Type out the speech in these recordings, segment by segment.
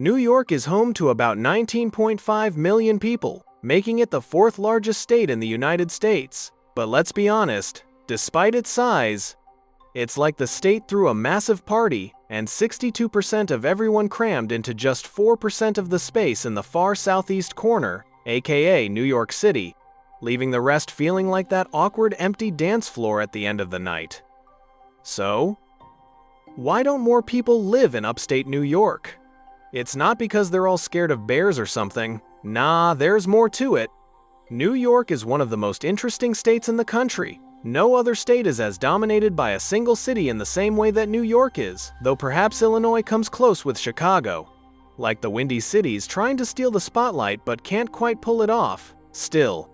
New York is home to about 19.5 million people, making it the fourth largest state in the United States. But let's be honest, despite its size, it's like the state threw a massive party, and 62% of everyone crammed into just 4% of the space in the far southeast corner, aka New York City, leaving the rest feeling like that awkward empty dance floor at the end of the night. So, why don't more people live in upstate New York? It's not because they're all scared of bears or something. Nah, there's more to it. New York is one of the most interesting states in the country. No other state is as dominated by a single city in the same way that New York is, though perhaps Illinois comes close with Chicago. Like the Windy Cities trying to steal the spotlight but can't quite pull it off. Still,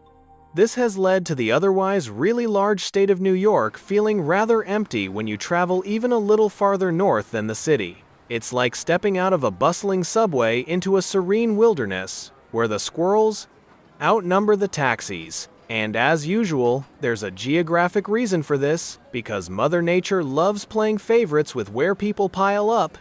this has led to the otherwise really large state of New York feeling rather empty when you travel even a little farther north than the city. It's like stepping out of a bustling subway into a serene wilderness, where the squirrels outnumber the taxis. And as usual, there's a geographic reason for this, because Mother Nature loves playing favorites with where people pile up.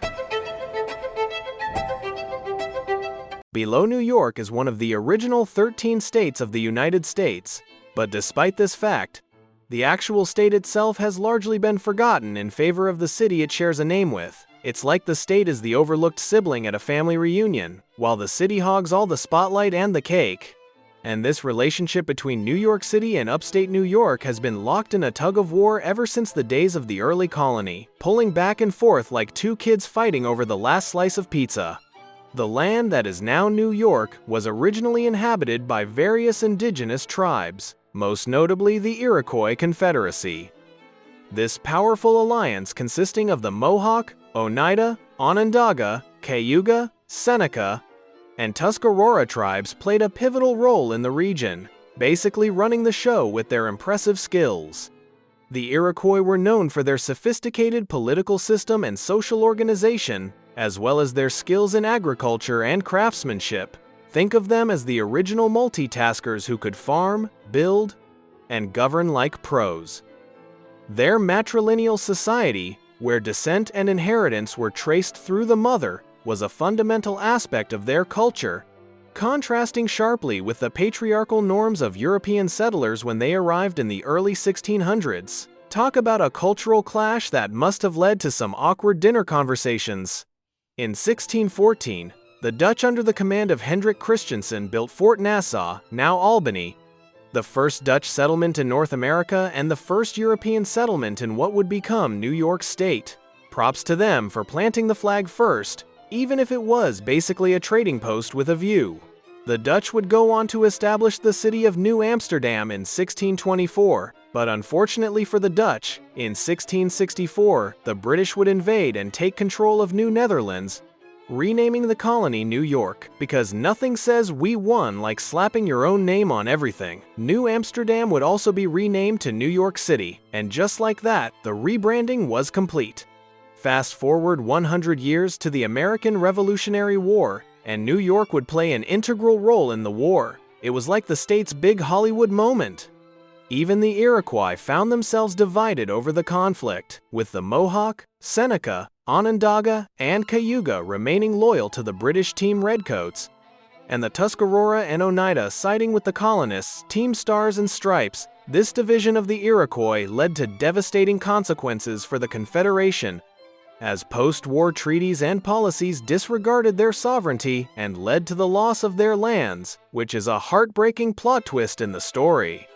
Below New York is one of the original 13 states of the United States, but despite this fact, the actual state itself has largely been forgotten in favor of the city it shares a name with. It's like the state is the overlooked sibling at a family reunion, while the city hogs all the spotlight and the cake. And this relationship between New York City and upstate New York has been locked in a tug-of-war ever since the days of the early colony, pulling back and forth like two kids fighting over the last slice of pizza. The land that is now New York was originally inhabited by various indigenous tribes, most notably the Iroquois Confederacy. This powerful alliance consisting of the Mohawk, Oneida, Onondaga, Cayuga, Seneca, and Tuscarora tribes played a pivotal role in the region, basically running the show with their impressive skills. The Iroquois were known for their sophisticated political system and social organization, as well as their skills in agriculture and craftsmanship. Think of them as the original multitaskers who could farm, build, and govern like pros. Their matrilineal society, where descent and inheritance were traced through the mother, was a fundamental aspect of their culture, contrasting sharply with the patriarchal norms of European settlers when they arrived in the early 1600s. Talk about a cultural clash that must have led to some awkward dinner conversations. In 1614, the Dutch under the command of Hendrik Christiansen built Fort Nassau, now Albany, the first Dutch settlement in North America and the first European settlement in what would become New York State. Props to them for planting the flag first, even if it was basically a trading post with a view. The Dutch would go on to establish the city of New Amsterdam in 1624, but unfortunately for the Dutch, in 1664, the British would invade and take control of New Netherlands, renaming the colony New York, because nothing says we won like slapping your own name on everything. New Amsterdam would also be renamed to New York City, and just like that, the rebranding was complete. Fast forward 100 years to the American Revolutionary War, and New York would play an integral role in the war. It was like the state's big Hollywood moment. Even the Iroquois found themselves divided over the conflict, with the Mohawk, Seneca, Onondaga, and Cayuga remaining loyal to the British Team Redcoats, and the Tuscarora and Oneida siding with the colonists, Team Stars and Stripes. This division of the Iroquois led to devastating consequences for the Confederation, as post-war treaties and policies disregarded their sovereignty and led to the loss of their lands, which is a heartbreaking plot twist in the story.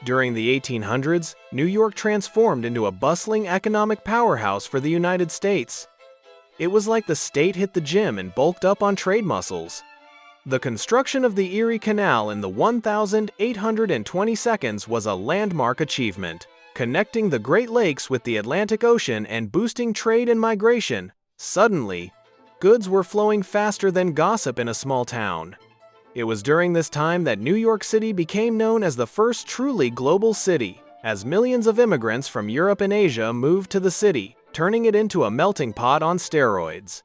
During the 1800s, New York transformed into a bustling economic powerhouse for the United States. It was like the state hit the gym and bulked up on trade muscles. The construction of the Erie Canal in the 1,820 seconds was a landmark achievement, connecting the Great Lakes with the Atlantic Ocean and boosting trade and migration. Suddenly, goods were flowing faster than gossip in a small town. It was during this time that New York City became known as the first truly global city, as millions of immigrants from Europe and Asia moved to the city, turning it into a melting pot on steroids.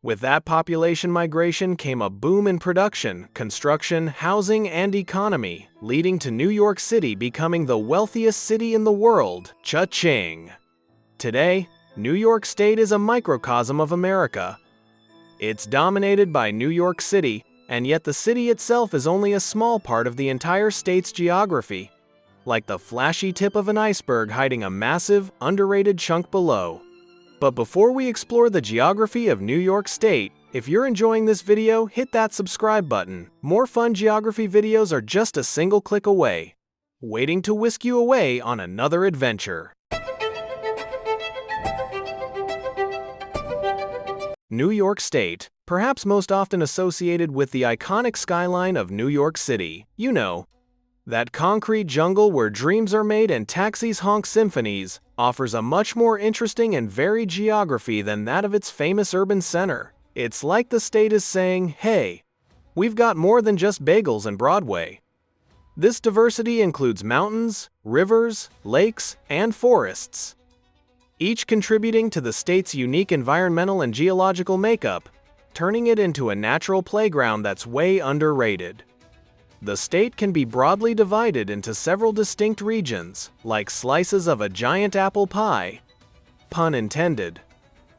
With that population migration came a boom in production, construction, housing, and economy, leading to New York City becoming the wealthiest city in the world. Cha-ching! Today, New York State is a microcosm of America. It's dominated by New York City, and yet the city itself is only a small part of the entire state's geography, like the flashy tip of an iceberg hiding a massive, underrated chunk below. But before we explore the geography of New York State, if you're enjoying this video, hit that subscribe button. More fun geography videos are just a single click away, waiting to whisk you away on another adventure. New York State, perhaps most often associated with the iconic skyline of New York City. You know, that concrete jungle where dreams are made and taxis honk symphonies, offers a much more interesting and varied geography than that of its famous urban center. It's like the state is saying, hey, we've got more than just bagels and Broadway. This diversity includes mountains, rivers, lakes, and forests, each contributing to the state's unique environmental and geological makeup, turning it into a natural playground that's way underrated. The state can be broadly divided into several distinct regions, like slices of a giant apple pie. Pun intended.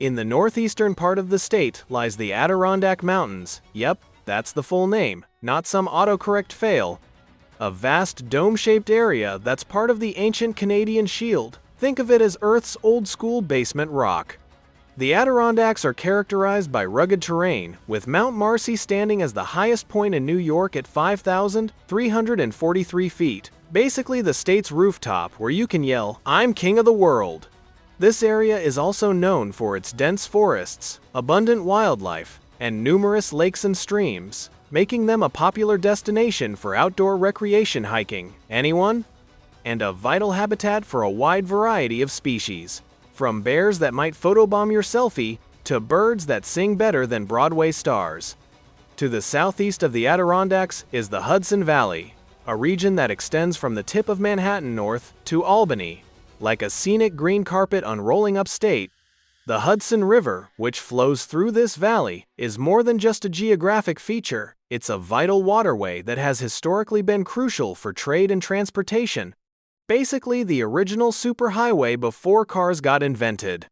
In the northeastern part of the state lies the Adirondack Mountains. Yep, that's the full name, not some autocorrect fail. A vast dome-shaped area that's part of the ancient Canadian Shield. Think of it as Earth's old-school basement rock. The Adirondacks are characterized by rugged terrain, with Mount Marcy standing as the highest point in New York at 5,343 feet. Basically the state's rooftop where you can yell, "I'm king of the world." This area is also known for its dense forests, abundant wildlife, and numerous lakes and streams, making them a popular destination for outdoor recreation hiking. Anyone? And a vital habitat for a wide variety of species, from bears that might photobomb your selfie to birds that sing better than Broadway stars. To the southeast of the Adirondacks is the Hudson Valley, a region that extends from the tip of Manhattan north to Albany, like a scenic green carpet unrolling upstate. The Hudson River, which flows through this valley, is more than just a geographic feature. It's a vital waterway that has historically been crucial for trade and transportation. Basically the original superhighway before cars got invented.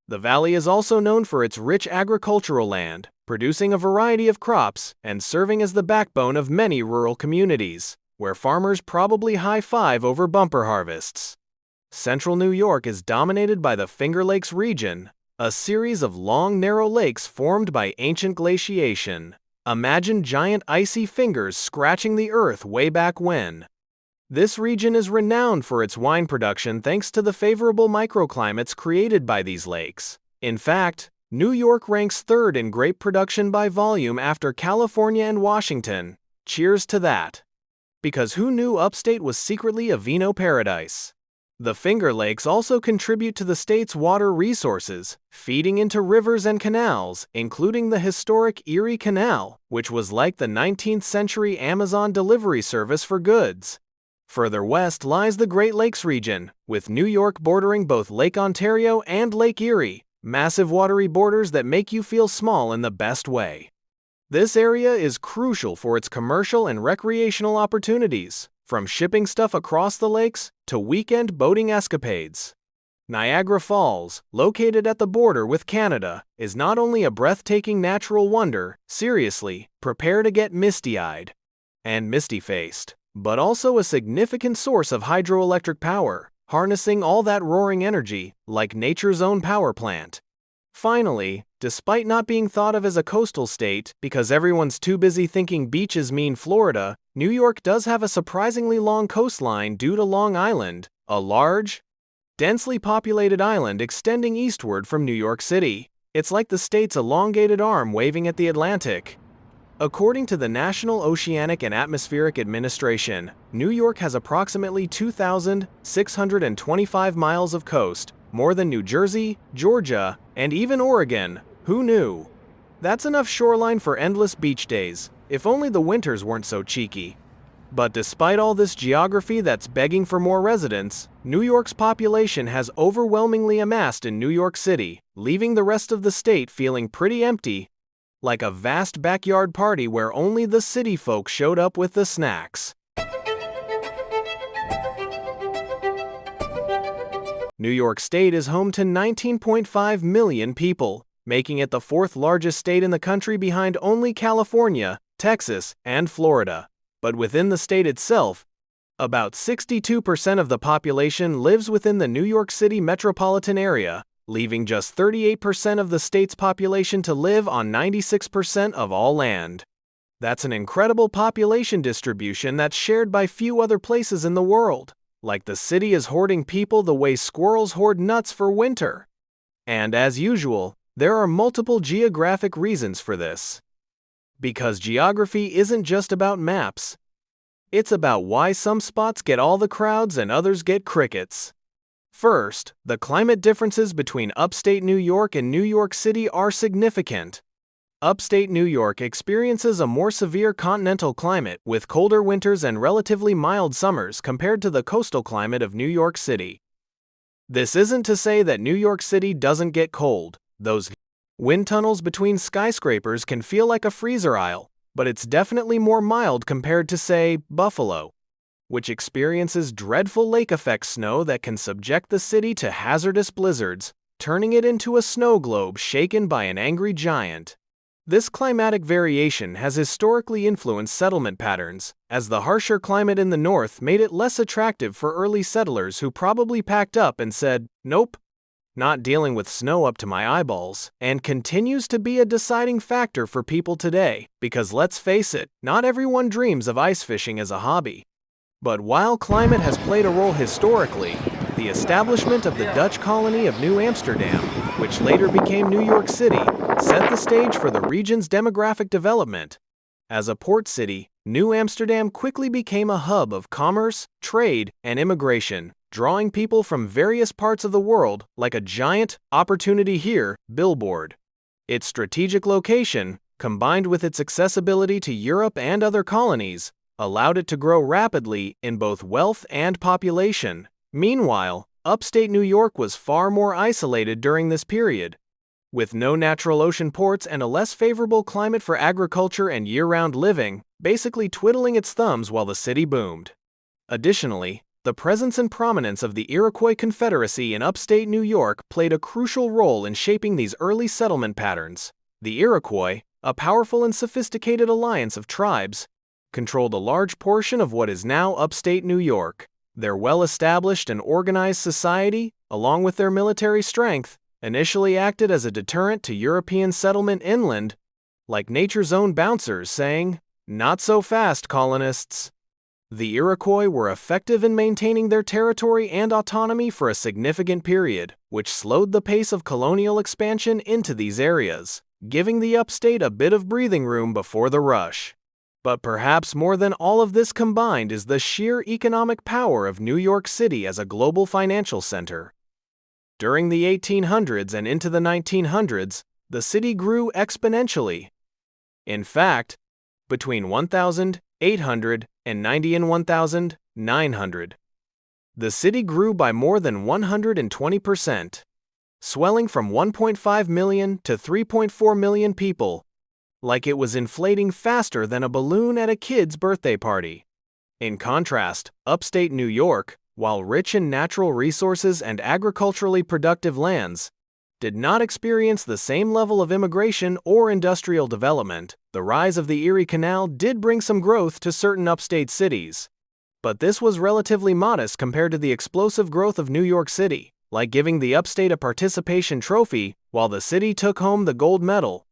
The valley is also known for its rich agricultural land, producing a variety of crops and serving as the backbone of many rural communities, where farmers probably high-five over bumper harvests. Central New York is dominated by the Finger Lakes region, a series of long, narrow lakes formed by ancient glaciation. Imagine giant icy fingers scratching the earth way back when. This region is renowned for its wine production thanks to the favorable microclimates created by these lakes. In fact, New York ranks third in grape production by volume after California and Washington. Cheers to that. Because who knew upstate was secretly a vino paradise? The Finger Lakes also contribute to the state's water resources, feeding into rivers and canals, including the historic Erie Canal, which was like the 19th century Amazon delivery service for goods. Further west lies the Great Lakes region, with New York bordering both Lake Ontario and Lake Erie, massive watery borders that make you feel small in the best way. This area is crucial for its commercial and recreational opportunities, from shipping stuff across the lakes to weekend boating escapades. Niagara Falls, located at the border with Canada, is not only a breathtaking natural wonder, seriously, prepare to get misty-eyed and misty-faced, but also a significant source of hydroelectric power, harnessing all that roaring energy, like nature's own power plant. Finally, despite not being thought of as a coastal state because everyone's too busy thinking beaches mean Florida, New York does have a surprisingly long coastline due to Long Island, a large, densely populated island extending eastward from New York City. It's like the state's elongated arm waving at the Atlantic. According to the National Oceanic and Atmospheric Administration, New York has approximately 2,625 miles of coast, more than New Jersey, Georgia, and even Oregon. Who knew? That's enough shoreline for endless beach days, if only the winters weren't so cheeky. But despite all this geography that's begging for more residents, New York's population has overwhelmingly amassed in New York City, leaving the rest of the state feeling pretty empty, like a vast backyard party where only the city folk showed up with the snacks. New York State is home to 19.5 million people, making it the fourth largest state in the country behind only California, Texas, and Florida. But within the state itself, about 62% of the population lives within the New York City metropolitan area, leaving just 38% of the state's population to live on 96% of all land. That's an incredible population distribution that's shared by few other places in the world. Like the city is hoarding people the way squirrels hoard nuts for winter. And as usual, there are multiple geographic reasons for this. Because geography isn't just about maps. It's about why some spots get all the crowds and others get crickets. First, the climate differences between upstate New York and New York City are significant. Upstate New York experiences a more severe continental climate with colder winters and relatively mild summers compared to the coastal climate of New York City. This isn't to say that New York City doesn't get cold. Those wind tunnels between skyscrapers can feel like a freezer aisle, but it's definitely more mild compared to, say, Buffalo, which experiences dreadful lake effect snow that can subject the city to hazardous blizzards, turning it into a snow globe shaken by an angry giant. This climatic variation has historically influenced settlement patterns, as the harsher climate in the north made it less attractive for early settlers who probably packed up and said, "Nope, not dealing with snow up to my eyeballs," and continues to be a deciding factor for people today, because let's face it, not everyone dreams of ice fishing as a hobby. But while climate has played a role historically, the establishment of the Dutch colony of New Amsterdam, which later became New York City, set the stage for the region's demographic development. As a port city, New Amsterdam quickly became a hub of commerce, trade, and immigration, drawing people from various parts of the world like a giant "opportunity here" billboard. Its strategic location, combined with its accessibility to Europe and other colonies, allowed it to grow rapidly in both wealth and population. Meanwhile, upstate New York was far more isolated during this period. With no natural ocean ports and a less favorable climate for agriculture and year-round living, basically twiddling its thumbs while the city boomed. Additionally, the presence and prominence of the Iroquois Confederacy in upstate New York played a crucial role in shaping these early settlement patterns. The Iroquois, a powerful and sophisticated alliance of tribes, controlled a large portion of what is now upstate New York. Their well-established and organized society, along with their military strength, initially acted as a deterrent to European settlement inland, like nature's own bouncers saying, "Not so fast, colonists." The Iroquois were effective in maintaining their territory and autonomy for a significant period, which slowed the pace of colonial expansion into these areas, giving the upstate a bit of breathing room before the rush. But perhaps more than all of this combined is the sheer economic power of New York City as a global financial center. During the 1800s and into the 1900s, the city grew exponentially. In fact, between 1890 and 1900, the city grew by more than 120%, swelling from 1.5 million to 3.4 million people, like it was inflating faster than a balloon at a kid's birthday party. In contrast, upstate New York, while rich in natural resources and agriculturally productive lands, did not experience the same level of immigration or industrial development. The rise of the Erie Canal did bring some growth to certain upstate cities, but this was relatively modest compared to the explosive growth of New York City, like giving the upstate a participation trophy while the city took home the gold medal.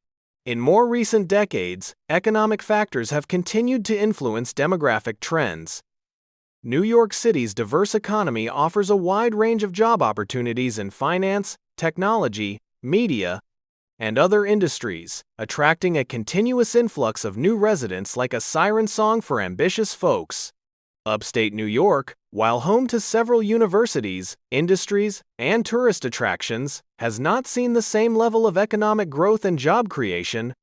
In more recent decades, economic factors have continued to influence demographic trends. New York City's diverse economy offers a wide range of job opportunities in finance, technology, media, and other industries, attracting a continuous influx of new residents like a siren song for ambitious folks. Upstate New York, while home to several universities, industries, and tourist attractions, has not seen the same level of economic growth and job creation,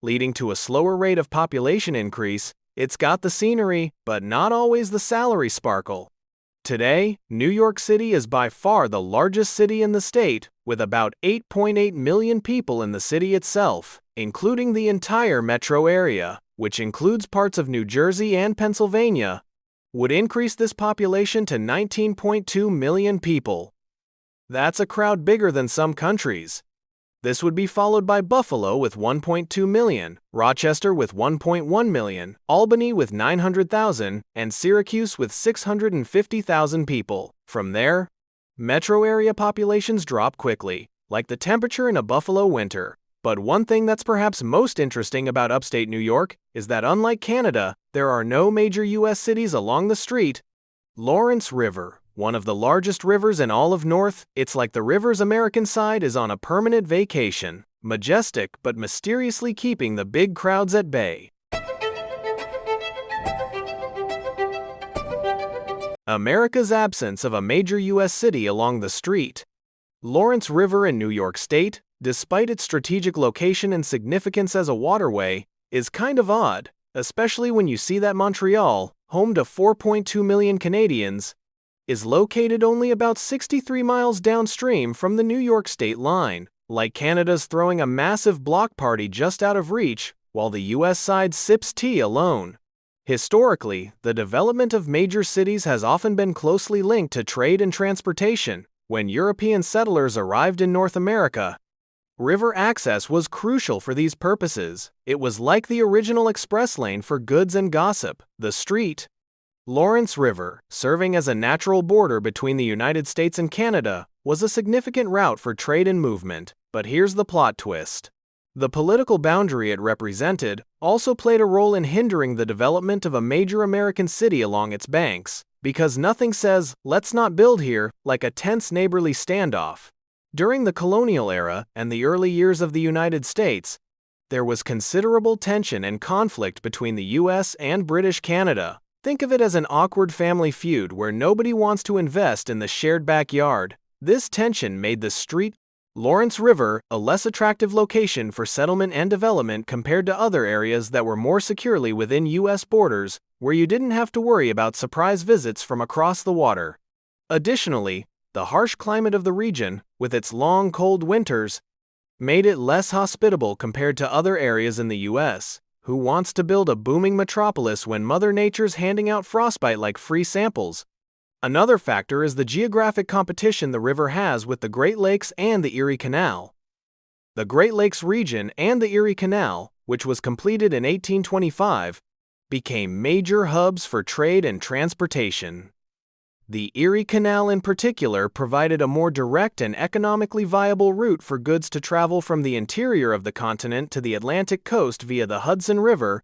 leading to a slower rate of population increase. It's got the scenery, but not always the salary sparkle. Today, New York City is by far the largest city in the state, with about 8.8 million people in the city itself, including the entire metro area, which includes parts of New Jersey and Pennsylvania, would increase this population to 19.2 million people. That's a crowd bigger than some countries. This would be followed by Buffalo with 1.2 million, Rochester with 1.1 million, Albany with 900,000, and Syracuse with 650,000 people. From there, metro area populations drop quickly, like the temperature in a Buffalo winter. But one thing that's perhaps most interesting about upstate New York is that unlike Canada, there are no major U.S. cities along the street. Lawrence River, one of the largest rivers in all of North, it's like the river's American side is on a permanent vacation, majestic but mysteriously keeping the big crowds at bay. America's absence of a major U.S. city along the street. Lawrence River in New York State, despite its strategic location and significance as a waterway, is kind of odd, especially when you see that Montreal, home to 4.2 million Canadians, is located only about 63 miles downstream from the New York state line, like Canada's throwing a massive block party just out of reach, while the U.S. side sips tea alone. Historically, the development of major cities has often been closely linked to trade and transportation. When European settlers arrived in North America, river access was crucial for these purposes. It was like the original express lane for goods and gossip. The street, Lawrence River, serving as a natural border between the United States and Canada, was a significant route for trade and movement. But here's the plot twist. The political boundary it represented also played a role in hindering the development of a major American city along its banks, because nothing says, "let's not build here," like a tense neighborly standoff. During the colonial era and the early years of the United States, there was considerable tension and conflict between the U.S. and British Canada. Think of it as an awkward family feud where nobody wants to invest in the shared backyard. This tension made the street, Lawrence River, a less attractive location for settlement and development compared to other areas that were more securely within U.S. borders, where you didn't have to worry about surprise visits from across the water. Additionally, the harsh climate of the region, with its long cold winters, made it less hospitable compared to other areas in the U.S. Who wants to build a booming metropolis when Mother Nature's handing out frostbite like free samples? Another factor is the geographic competition the river has with the Great Lakes and the Erie Canal. The Great Lakes region and the Erie Canal, which was completed in 1825, became major hubs for trade and transportation. The Erie Canal in particular provided a more direct and economically viable route for goods to travel from the interior of the continent to the Atlantic coast via the Hudson River,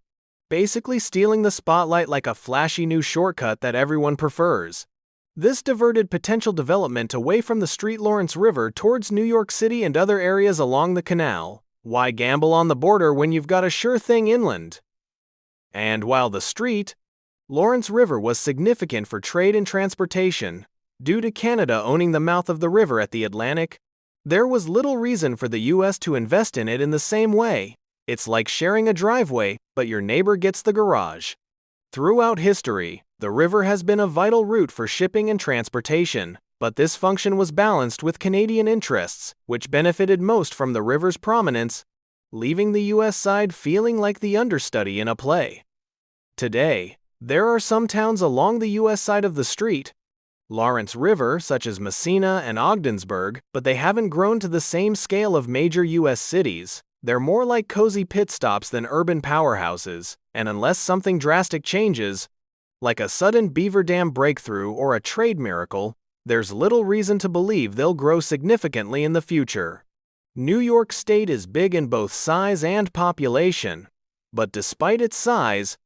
basically stealing the spotlight like a flashy new shortcut that everyone prefers. This diverted potential development away from the street Lawrence River towards New York City and other areas along the canal. Why gamble on the border when you've got a sure thing inland? And while the street, Lawrence River was significant for trade and transportation, due to Canada owning the mouth of the river at the Atlantic, there was little reason for the U.S. to invest in it in the same way. It's like sharing a driveway, but your neighbor gets the garage. Throughout history, the river has been a vital route for shipping and transportation, but this function was balanced with Canadian interests, which benefited most from the river's prominence, leaving the U.S. side feeling like the understudy in a play. Today, there are some towns along the U.S. side of the street, Lawrence River, such as Messina and Ogdensburg, but they haven't grown to the same scale of major U.S. cities. They're more like cozy pit stops than urban powerhouses, and unless something drastic changes, like a sudden beaver dam breakthrough or a trade miracle, there's little reason to believe they'll grow significantly in the future. New York State is big in both size and population, but despite its size,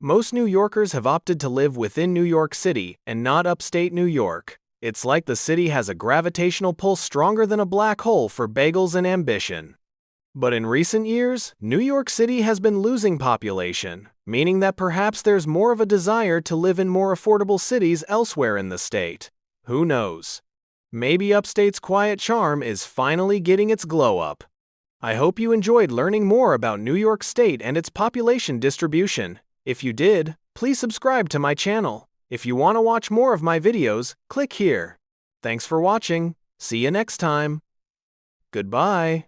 most New Yorkers have opted to live within New York City and not upstate New York. It's like the city has a gravitational pull stronger than a black hole for bagels and ambition. But in recent years, New York City has been losing population, meaning that perhaps there's more of a desire to live in more affordable cities elsewhere in the state. Who knows? Maybe upstate's quiet charm is finally getting its glow up. I hope you enjoyed learning more about New York State and its population distribution. If you did, please subscribe to my channel. If you want to watch more of my videos, click here. Thanks for watching. See you next time. Goodbye.